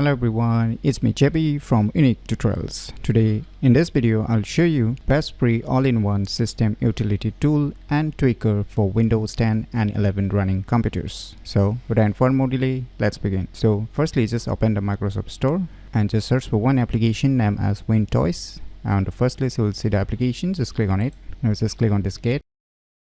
Hello everyone, it's me JB from UniqueTutorials. Today in this video I'll show you best free all-in-one system utility tool and tweaker for Windows 10 and 11 running computers. So without further more delay, let's begin. So firstly, just open the Microsoft Store and just search for one application named as WinToys. On the first list you will see the application, just click on it. Now just click on Diskette.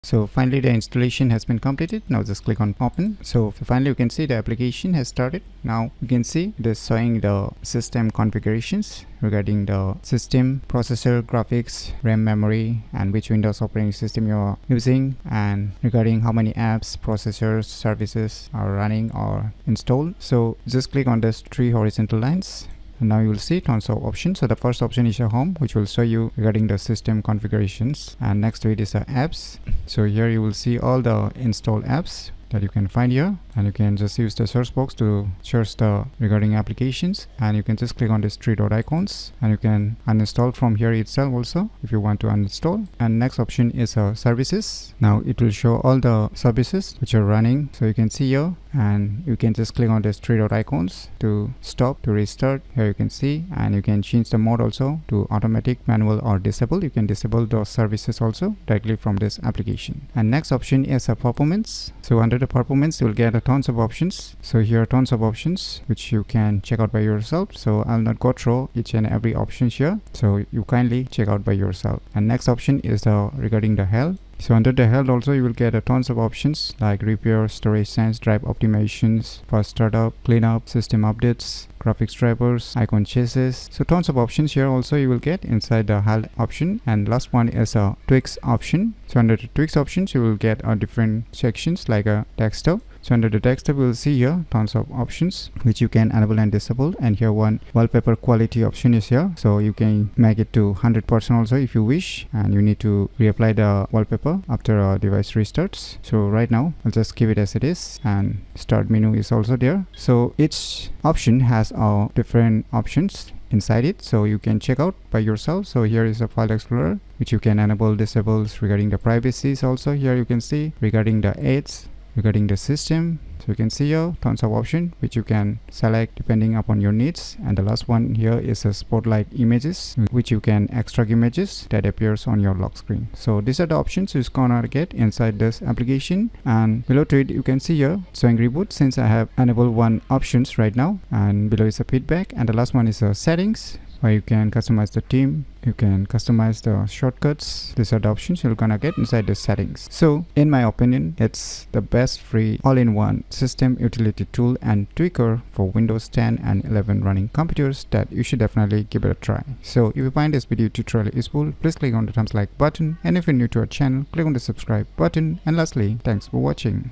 So finally the installation has been completed. Now just click on open. So finally you can see the application has started. Now you can see it is showing the system configurations regarding the system, processor, graphics, RAM, memory, and which Windows operating system you are using, and regarding how many apps, processors, services are running or installed. So just click on these three horizontal lines. And now you will see tons of options. So the first option is your home, which will show you regarding the system configurations, and next to it is the apps. So here you will see all the installed apps that you can find here, and you can just use the search box to search the regarding applications, and you can just click on these three dot icons and you can uninstall from here itself also if you want to uninstall. And next option is services. Now it will show all the services which are running, so you can see here, and you can just click on these three dot icons to stop, to restart. Here you can see, and you can change the mode also to automatic, manual, or disable. You can disable those services also directly from this application. And next option is performance. So under the performance you will get a tons of options. So here are tons of options which you can check out by yourself, so I'll not go through each and every option here, so you kindly check out by yourself. And next option is regarding the health. So under the health also you will get a tons of options like repair, storage sense, drive optimizations, fast startup, cleanup, system updates, graphics drivers, icon chases. So tons of options here also you will get inside the health option. And last one is a tweaks option. So under the tweaks options you will get different sections like a desktop. So under the desktop you will see here tons of options which you can enable and disable, and here one wallpaper quality option is here, so you can make it to 100% also if you wish, and you need to reapply the wallpaper after a device restarts. So right now I'll just keep it as it is, and start menu is also there. So each option has different options inside it, so you can check out by yourself. So here is a file explorer which you can enable, disable. Regarding the privacies also here you can see, regarding the aids, regarding the system, so you can see here tons of options which you can select depending upon your needs. And the last one here is a spotlight images, which you can extract images that appears on your lock screen. So these are the options you're gonna get inside this application. And below to it you can see here showing reboot, since I have enabled one options right now, and below is a feedback. And the last one is settings, where you can customize the theme, you can customize the shortcuts. These are the options you're gonna get inside the settings. So in my opinion, it's the best free all-in-one system utility tool and tweaker for Windows 10 and 11 running computers that you should definitely give it a try. So if you find this video tutorial useful, please click on the thumbs like button, and if you're new to our channel, click on the subscribe button. And lastly, thanks for watching.